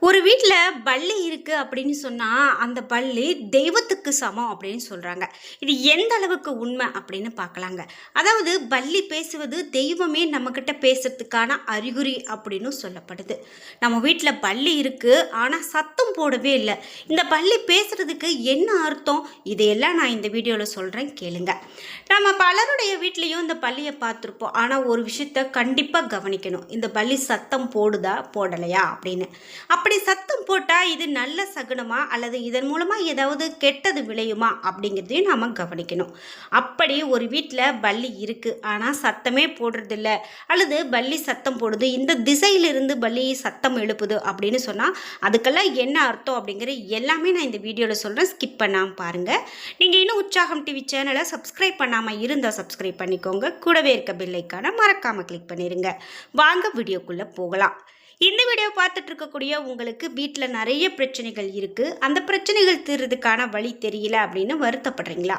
ஒரு வீட்டில் பல்லி இருக்குது அப்படின்னு சொன்னால் அந்த பல்லி தெய்வத்துக்கு சமம் அப்படின்னு சொல்கிறாங்க. இது எந்த அளவுக்கு உண்மை அப்படின்னு பார்க்கலாங்க. அதாவது பல்லி பேசுவது தெய்வமே நம்மக்கிட்ட பேசுறதுக்கான அறிகுறி அப்படின்னு சொல்லப்படுது. நம்ம வீட்டில் பல்லி இருக்குது ஆனால் சத்தம் போடவே இல்லை. இந்த பல்லி பேசுகிறதுக்கு என்ன அர்த்தம், இதையெல்லாம் நான் இந்த வீடியோவில் சொல்கிறேன், கேளுங்க. நம்ம பலருடைய வீட்லேயும் இந்த பல்லியை பார்த்துருப்போம். ஆனால் ஒரு விஷயத்த கண்டிப்பாக கவனிக்கணும், இந்த பல்லி சத்தம் போடுதா போடலையா அப்படின்னு. அப்படி சத்தம் போட்டால் இது நல்ல சகுனமா அல்லது இதன் மூலமாக ஏதாவது கெட்டது விளையுமா அப்படிங்கிறதையும் நாம் கவனிக்கணும். அப்படி ஒரு வீட்டில் பல்லி இருக்குது ஆனால் சத்தமே போடுறதில்ல, அல்லது பல்லி சத்தம் போடுது, இந்த திசையிலிருந்து பல்லி சத்தம் எழுப்புது அப்படின்னு சொன்னால் அதுக்கெல்லாம் என்ன அர்த்தம் அப்படிங்கிற எல்லாமே நான் இந்த வீடியோவில் சொல்கிறேன். ஸ்கிப் பண்ணாமல் பாருங்கள். நீங்கள் இன்னும் உற்சாகம் டிவி சேனலை சப்ஸ்கிரைப் பண்ணாமல் இருந்தால் சப்ஸ்கிரைப் பண்ணிக்கோங்க. கூடவே இருக்க பெல் ஐக்கானை மறக்காமல் கிளிக் பண்ணிடுங்க. வாங்க வீடியோக்குள்ளே போகலாம். இந்த வீடியோ பார்த்துட்டு இருக்கக்கூடிய உங்களுக்கு வீட்டில் நிறைய பிரச்சனைகள் இருக்குது, அந்த பிரச்சனைகள் தீர்றதுக்கான வழி தெரியல அப்படின்னு வருத்தப்படுறீங்களா?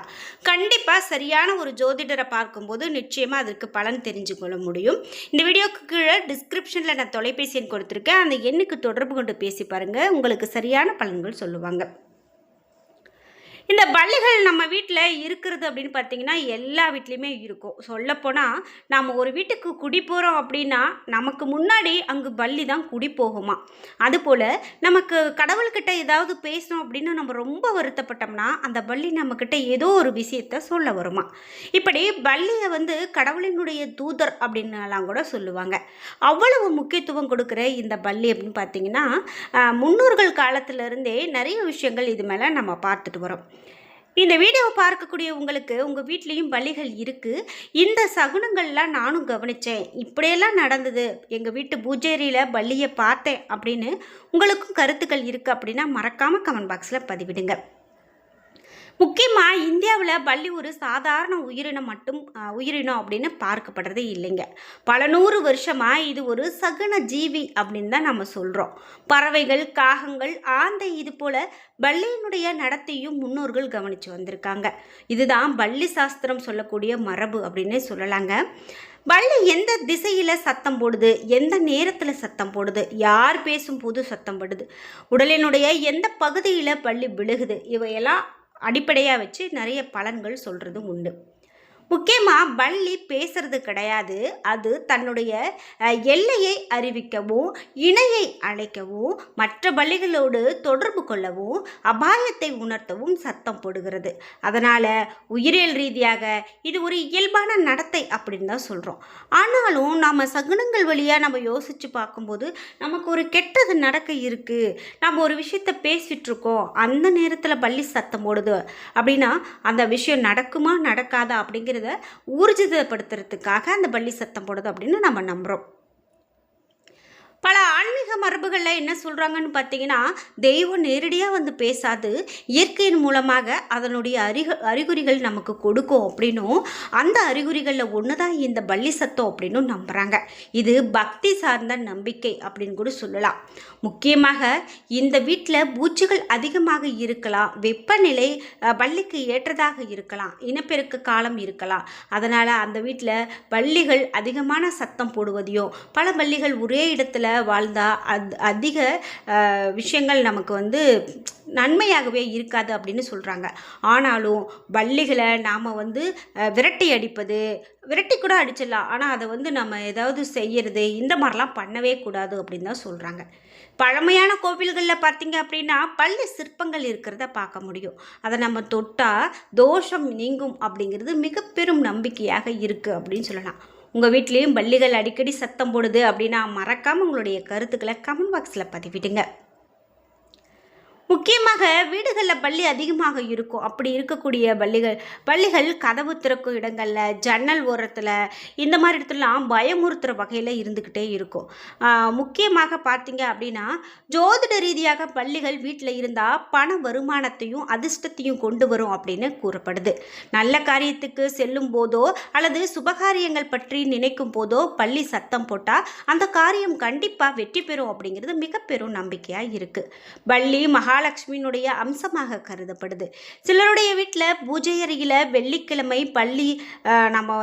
கண்டிப்பாக சரியான ஒரு ஜோதிடரை பார்க்கும்போது நிச்சயமாக அதற்கு பலன் தெரிஞ்சு கொள்ள முடியும். இந்த வீடியோக்கு கீழே டிஸ்கிரிப்ஷனில் நான் தொலைபேசி எண் கொடுத்துருக்கேன், அந்த எண்ணுக்கு தொடர்பு கொண்டு பேசி பாருங்கள், உங்களுக்கு சரியான பலன்கள் சொல்லுவாங்க. இந்த பல்லிகள் நம்ம வீட்டில் இருக்கிறது அப்படின்னு பார்த்தீங்கன்னா எல்லா வீட்லேயுமே இருக்கும். சொல்லப்போனால் நாம் ஒரு வீட்டுக்கு குடி போகிறோம் அப்படின்னா நமக்கு முன்னாடி அங்கு பல்லி தான் குடி போகுமா. அதுபோல் நமக்கு கடவுள்கிட்ட ஏதாவது பேசணும் அப்படின்னு நம்ம ரொம்ப வருத்தப்பட்டோம்னா அந்த பல்லி நம்மக்கிட்ட ஏதோ ஒரு விஷயத்த சொல்ல வருமா. இப்படி பல்லியை கடவுளினுடைய தூதர் அப்படின்னுலாம் கூட சொல்லுவாங்க. அவ்வளவு முக்கியத்துவம் கொடுக்குற இந்த பல்லி அப்படின்னு பார்த்தீங்கன்னா முன்னோர்கள் காலத்திலிருந்தே நிறைய விஷயங்கள் இது மேலே நம்ம பார்த்துட்டு வரோம். இந்த வீடியோவை பார்க்கக்கூடிய உங்களுக்கு உங்கள் வீட்லேயும் பல்லிகள் இருக்குது, இந்த சகுனங்கள்லாம் நானும் கவனித்தேன், இப்படியெல்லாம் நடந்தது, எங்கள் வீட்டு பூஜேரியில் பல்லியை பார்த்தேன் அப்படின்னு உங்களுக்கும் கருத்துக்கள் இருக்குது அப்படின்னா மறக்காமல் கமெண்ட் பாக்ஸில் பதிவிடுங்க. முக்கியமாக இந்தியாவில் பல்லி ஒரு சாதாரண உயிரினம் அப்படின்னு பார்க்கப்படுறதே இல்லைங்க. பல நூறு வருஷமாக இது ஒரு சகுன ஜீவி அப்படின்னு தான் நம்ம சொல்கிறோம். பறவைகள், காகங்கள், ஆந்தை இது போல் பல்லியினுடைய நடத்தையும் முன்னோர்கள் கவனித்து வந்திருக்காங்க. இதுதான் பல்லி சாஸ்திரம் சொல்லக்கூடிய மரபு அப்படின்னே சொல்லலாங்க. பல்லி எந்த திசையில் சத்தம் போடுது, எந்த நேரத்தில் சத்தம் போடுது, யார் பேசும்போது சத்தம் போடுது, உடலினுடைய எந்த பகுதியில் பல்லி விழுகுது, இவையெல்லாம் அடிப்படையாக வச்சு நிறைய பலன்கள் சொல்கிறதும் உண்டு. முக்கியமாக பல்லி பேசுறது கிடையாது, அது தன்னுடைய எல்லையை அறிவிக்கவும், இணையை அழைக்கவும், மற்ற பல்லிகளோடு தொடர்பு கொள்ளவும், அபாயத்தை உணர்த்தவும் சத்தம் போடுகிறது. அதனால் உயிரியல் ரீதியாக இது ஒரு இயல்பான நடத்தை அப்படின்னு தான் சொல்கிறோம். ஆனாலும் நம்ம சகுனங்கள் வழியாக நம்ம யோசித்து பார்க்கும்போது நமக்கு ஒரு கெட்டது நடக்க இருக்குது, நம்ம ஒரு விஷயத்தை பேசிகிட்ருக்கோம், அந்த நேரத்தில் பல்லி சத்தம் போடுது அப்படின்னா அந்த விஷயம் நடக்குமா நடக்காதா அப்படிங்கிறது ஊர்ஜிதப்படுத்துறதுக்காக அந்த பல்லி சத்தம் போடுது அப்படின்னு நம்ம நம்புகிறோம். பல ஆன்மீக மரபுகளில் என்ன சொல்கிறாங்கன்னு பார்த்தீங்கன்னா தெய்வம் நேரடியாக பேசாது, இயற்கையின் மூலமாக அதனுடைய அறிகுறிகள் நமக்கு கொடுக்கும் அப்படின்னும், அந்த அறிகுறிகளில் ஒன்று தான் இந்த பல்லி சத்தம் அப்படின்னு நம்புகிறாங்க. இது பக்தி சார்ந்த நம்பிக்கை அப்படின்னு கூட சொல்லலாம். முக்கியமாக இந்த வீட்டில் பூச்சிகள் அதிகமாக இருக்கலாம், வெப்பநிலை பல்லிக்கு ஏற்றதாக இருக்கலாம், இனப்பெருக்க காலம் இருக்கலாம். அதனால் அந்த வீட்டில் பல்லிகள் அதிகமான சத்தம் போடுவதையும், பல பல்லிகள் ஒரே இடத்துல வாழ்ந்தால் அதிக விஷயங்கள் நமக்கு நன்மையாகவே இருக்காது அப்படின்னு சொல்கிறாங்க. ஆனாலும் பல்லிகளை நாம் விரட்டி அடிப்பது, விரட்டி கூட அடிச்சிடலாம், ஆனால் அதை நம்ம ஏதாவது செய்யறது இந்த மாதிரிலாம் பண்ணவே கூடாது அப்படின்னு தான் சொல்கிறாங்க. பழமையான கோவில்களில் பார்த்தீங்க அப்படின்னா பல்லி சிற்பங்கள் இருக்கிறத பார்க்க முடியும். அதை நம்ம தொட்டால் தோஷம் நீங்கும் அப்படிங்கிறது மிக பெரும் நம்பிக்கையாக இருக்குது அப்படின்னு சொல்லலாம். உங்கள் வீட்லேயும் பல்லிகள் அடிக்கடி சத்தம் போடுது அப்படின்னா மறக்காமல் உங்களுடைய கருத்துக்களை கமெண்ட் பாக்ஸில் பதிவிடுங்க. முக்கியமாக வீடுகளில் பல்லி அதிகமாக இருக்கும். அப்படி இருக்கக்கூடிய பல்லிகள் கதவு திறக்கும் இடங்களில், ஜன்னல் ஓரத்தில், இந்த மாதிரி இடத்துலலாம் பயமுறுத்துகிற வகையில் இருந்துக்கிட்டே இருக்கும். முக்கியமாக பார்த்தீங்க அப்படின்னா ஜோதிட ரீதியாக பல்லிகள் வீட்டில் இருந்தால் பண வருமானத்தையும் அதிர்ஷ்டத்தையும் கொண்டு வரும் அப்படின்னு கூறப்படுது. நல்ல காரியத்துக்கு செல்லும் போதோ அல்லது சுபகாரியங்கள் பற்றி நினைக்கும் போதோ பல்லி சத்தம் போட்டால் அந்த காரியம் கண்டிப்பாக வெற்றி பெறும் அப்படிங்கிறது மிக பெரும் நம்பிக்கையாக இருக்குது. பல்லி, மகா மகாலட்சுமியினுடைய அம்சமாக கருதப்படுது. சிலருடைய வீட்டில் பூஜை அறையில் வெள்ளிக்கிழமை பள்ளி நம்ம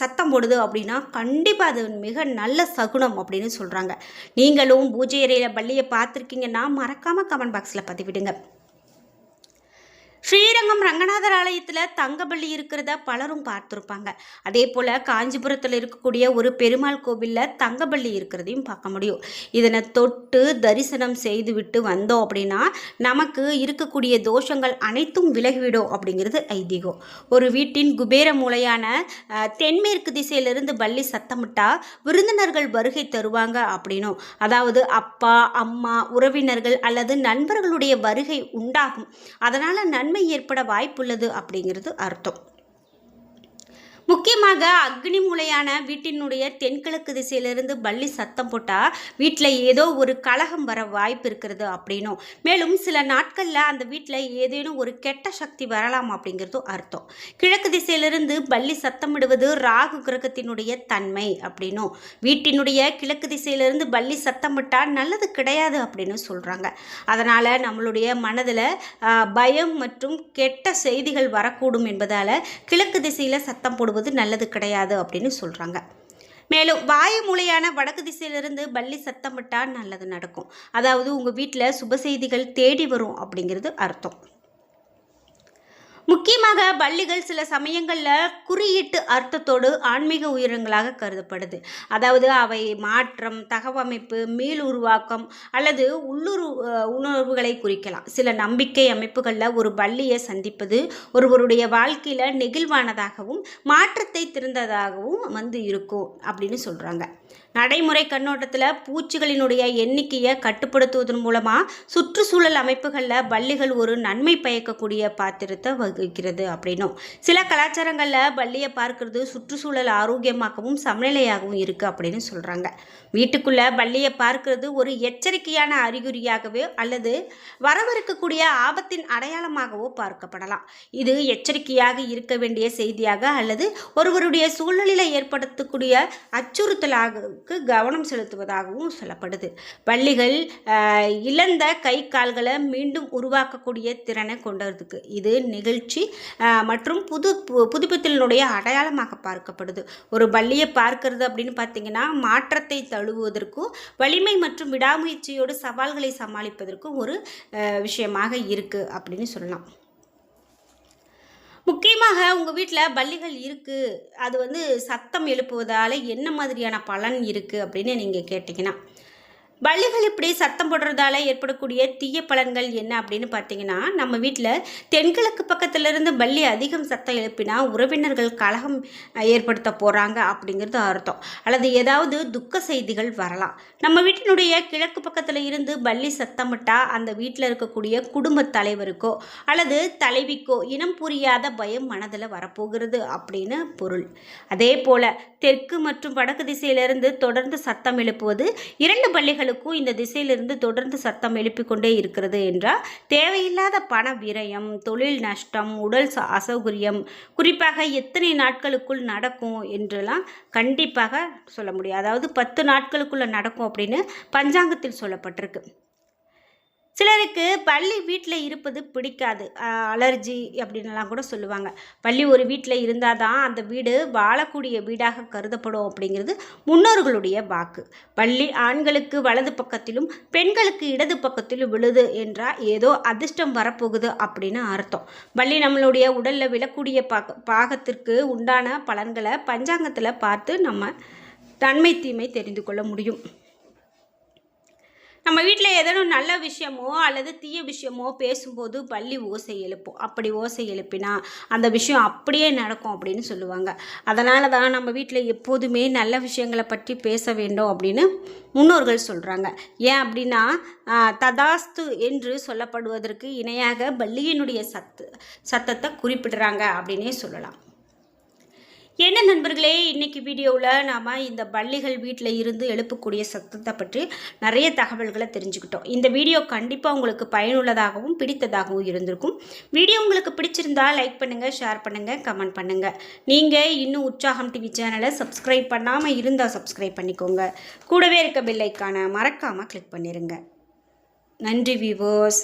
சத்தம் போடுது அப்படின்னா கண்டிப்பாக அது மிக நல்ல சகுனம் அப்படின்னு சொல்கிறாங்க. நீங்களும் பூஜை அறையில் பள்ளியை பார்த்துருக்கீங்கன்னா மறக்காமல் கமெண்ட் பாக்ஸில் பதிவிடுங்க. ஸ்ரீரங்கம் ரங்கநாதர் ஆலயத்தில் தங்கபள்ளி இருக்கிறத பலரும் பார்த்துருப்பாங்க. அதே போல் காஞ்சிபுரத்தில் இருக்கக்கூடிய ஒரு பெருமாள் கோவிலில் தங்கபள்ளி இருக்கிறதையும் பார்க்க முடியும். இதனை தொட்டு தரிசனம் செய்துவிட்டு வந்தோம் அப்படின்னா நமக்கு இருக்கக்கூடிய தோஷங்கள் அனைத்தும் விலகிவிடும் அப்படிங்கிறது ஐதீகம். ஒரு வீட்டின் குபேர மூலையான தென்மேற்கு திசையிலிருந்து பள்ளி சத்தமிட்டா விருந்தினர்கள் வருகை தருவாங்க அப்படின்னும், அதாவது அப்பா அம்மா உறவினர்கள் அல்லது நண்பர்களுடைய வருகை உண்டாகும். அதனால் நன்மை ஏற்பட வாய்ப்புள்ளது அப்படிங்கிறது அர்த்தம். முக்கியமாக அக்னி மூலையான வீட்டினுடைய தென்கிழக்கு திசையிலிருந்து பள்ளி சத்தம் போட்டால் வீட்டில் ஏதோ ஒரு கலகம் வர வாய்ப்பு இருக்கிறது அப்படின்னும், மேலும் சில நாட்களில் அந்த வீட்டில் ஏதேனும் ஒரு கெட்ட சக்தி வரலாம் அப்படிங்கிறதும் அர்த்தம். கிழக்கு திசையிலிருந்து பள்ளி சத்தமிடுவது ராகு கிரகத்தினுடைய தன்மை அப்படின்னும், வீட்டினுடைய கிழக்கு திசையிலிருந்து பள்ளி சத்தமிட்டால் நல்லது கிடையாது அப்படின்னு சொல்கிறாங்க. அதனால் நம்மளுடைய மனதில் பயம் மற்றும் கெட்ட செய்திகள் வரக்கூடும் என்பதால் கிழக்கு திசையில் சத்தம் போடுவது நல்லது கிடையாது அப்படின்னு சொல்கிறாங்க. மேலும் வாயு மூலையான வடக்கு திசையிலிருந்து பள்ளி சத்தமிட்டால் நல்லது நடக்கும். அதாவது உங்கள் வீட்டில் சுப செய்திகள் தேடி வரும் அப்படிங்கிறது அர்த்தம். முக்கியமாக பள்ளிகள் சில சமயங்களில் குறியீட்டு அர்த்தத்தோடு ஆன்மீக உயிரினங்களாக கருதப்படுது. அதாவது அவை மாற்றம், தகவமைப்பு, மீள் உருவாக்கம் அல்லது உணர்வுகளை குறிக்கலாம். சில நம்பிக்கை அமைப்புகளில் ஒரு பள்ளியை சந்திப்பது ஒருவருடைய வாழ்க்கையில் நெகிழ்வானதாகவும் மாற்றத்தை திறந்ததாகவும் இருக்கும் அப்படின்னு சொல்கிறாங்க. நடைமுறை கண்ணோட்டத்தில் பூச்சிகளினுடைய எண்ணிக்கையை கட்டுப்படுத்துவதன் மூலமாக சுற்றுச்சூழல் அமைப்புகளில் பள்ளிகள் ஒரு நன்மை பயக்கக்கூடிய பாத்திரத்தை வகிக்கிறது அப்படின்னும், சில கலாச்சாரங்களில் பள்ளியை பார்க்கறது சுற்றுச்சூழல் ஆரோக்கியமாகவும் சமநிலையாகவும் இருக்குது அப்படின்னு சொல்கிறாங்க. வீட்டுக்குள்ளே பள்ளியை பார்க்கறது ஒரு எச்சரிக்கையான அறிகுறியாகவோ அல்லது வரவிருக்கக்கூடிய ஆபத்தின் அடையாளமாகவோ பார்க்கப்படலாம். இது எச்சரிக்கையாக இருக்க வேண்டிய செய்தியாக அல்லது ஒருவருடைய சூழ்நிலையில் ஏற்படுத்தக்கூடிய அச்சுறுத்தலாக கவனம் செலுத்துவதாகவும் சொல்லப்படுது. பள்ளிகள் இழந்த கை கால்களை மீண்டும் உருவாக்கக்கூடிய திறனை கொண்டதுக்கு இது நிகழ்ச்சி மற்றும் புதுப்பித்தலினுடைய அடையாளமாக பார்க்கப்படுது. ஒரு பள்ளியை பார்க்கிறது அப்படின்னு பார்த்தீங்கன்னா மாற்றத்தை தழுவுவதற்கும் வலிமை மற்றும் விடாமுயற்சியோடு சவால்களை சமாளிப்பதற்கும் ஒரு விஷயமாக இருக்குது அப்படின்னு சொல்லலாம். முக்கியமாக உங்கள் வீட்டில் பள்ளிகள் இருக்குது, அது சத்தம் எழுப்புவதால் என்ன மாதிரியான பலன் இருக்குது அப்படின்னு நீங்கள் கேட்டிங்கன்னா, பள்ளிகள் இப்படி சத்தம் போடுறதால ஏற்படக்கூடிய தீய பலன்கள் என்ன அப்படின்னு பார்த்தீங்கன்னா, நம்ம வீட்டில் தென்கிழக்கு பக்கத்திலிருந்து பள்ளி அதிகம் சத்தம் எழுப்பினா உறவினர்கள் கலகம் ஏற்படுத்த போகிறாங்க அப்படிங்கிறது அர்த்தம். அல்லது ஏதாவது துக்க செய்திகள் வரலாம். நம்ம வீட்டினுடைய கிழக்கு பக்கத்தில் இருந்து பள்ளி சத்தமிட்டால் அந்த வீட்டில் இருக்கக்கூடிய குடும்ப தலைவருக்கோ அல்லது தலைவிக்கோ இனம் புரியாத பயம் மனதில் வரப்போகிறது அப்படின்னு பொருள். அதே போல் தெற்கு மற்றும் வடக்கு திசையிலிருந்து தொடர்ந்து சத்தம் எழுப்புவது இரண்டு பள்ளிகள் இந்த திசையிலிருந்து தொடர்ந்து சத்தம் எழுப்பிக் கொண்டே இருக்கிறது என்றால் தேவையில்லாத பண விரயம், தொழில் நஷ்டம், உடல் அசௌகரியம் குறிப்பாக எத்தனை நாட்களுக்குள் நடக்கும் என்றெல்லாம் கண்டிப்பாக சொல்ல முடியும். அதாவது 10 நாட்களுக்குள்ள நடக்கும் அப்படின்னு பஞ்சாங்கத்தில் சொல்லப்பட்டிருக்கு. சிலருக்கு பள்ளி வீட்டில் இருப்பது பிடிக்காது, அலர்ஜி அப்படின்லாம் கூட சொல்லுவாங்க. பள்ளி ஒரு வீட்டில் இருந்தால் தான் அந்த வீடு வாழக்கூடிய வீடாக கருதப்படும் அப்படிங்கிறது முன்னோர்களுடைய வாக்கு. பள்ளி ஆண்களுக்கு வலது பக்கத்திலும் பெண்களுக்கு இடது பக்கத்திலும் விழுது என்றால் ஏதோ அதிர்ஷ்டம் வரப்போகுது அப்படின்னு அர்த்தம். பள்ளி நம்மளுடைய உடலில் விழக்கூடிய பாகத்திற்கு உண்டான பலன்களை பஞ்சாங்கத்தில் பார்த்து நம்ம நன்மை தீமை தெரிந்து கொள்ள முடியும். நம்ம வீட்டில் ஏதேனும் நல்ல விஷயமோ அல்லது தீய விஷயமோ பேசும்போது பள்ளி ஓசை எழுப்போம். அப்படி ஓசை எழுப்பினா அந்த விஷயம் அப்படியே நடக்கும் அப்படின்னு சொல்லுவாங்க. அதனால தான் நம்ம வீட்டில் எப்போதுமே நல்ல விஷயங்களை பற்றி பேச வேண்டும் அப்படின்னு முன்னோர்கள் சொல்கிறாங்க. ஏன் அப்படின்னா ததாஸ்து என்று சொல்லப்படுவதற்கு இணையாக பள்ளியினுடைய சத்தத்தை குறிப்பிடுறாங்க அப்படின்னே சொல்லலாம். என்ன நண்பர்களே, இன்றைக்கி வீடியோவில் நாம் இந்த பள்ளிகள் வீட்டில் இருந்து எழுப்பக்கூடிய சத்தத்தை பற்றி நிறைய தகவல்களை தெரிஞ்சுக்கிட்டோம். இந்த வீடியோ கண்டிப்பாக உங்களுக்கு பயனுள்ளதாகவும் பிடித்ததாகவும் இருந்திருக்கும். வீடியோ உங்களுக்கு பிடிச்சிருந்தால் லைக் பண்ணுங்கள், ஷேர் பண்ணுங்கள், கமெண்ட் பண்ணுங்கள். நீங்கள் இன்னும் உற்சாகம் டிவி சேனலை சப்ஸ்கிரைப் பண்ணாமல் இருந்தால் சப்ஸ்கிரைப் பண்ணிக்கோங்க. கூடவே இருக்க பெல் ஐக்கானை மறக்காமல் கிளிக் பண்ணிடுங்க. நன்றி விவோஸ்.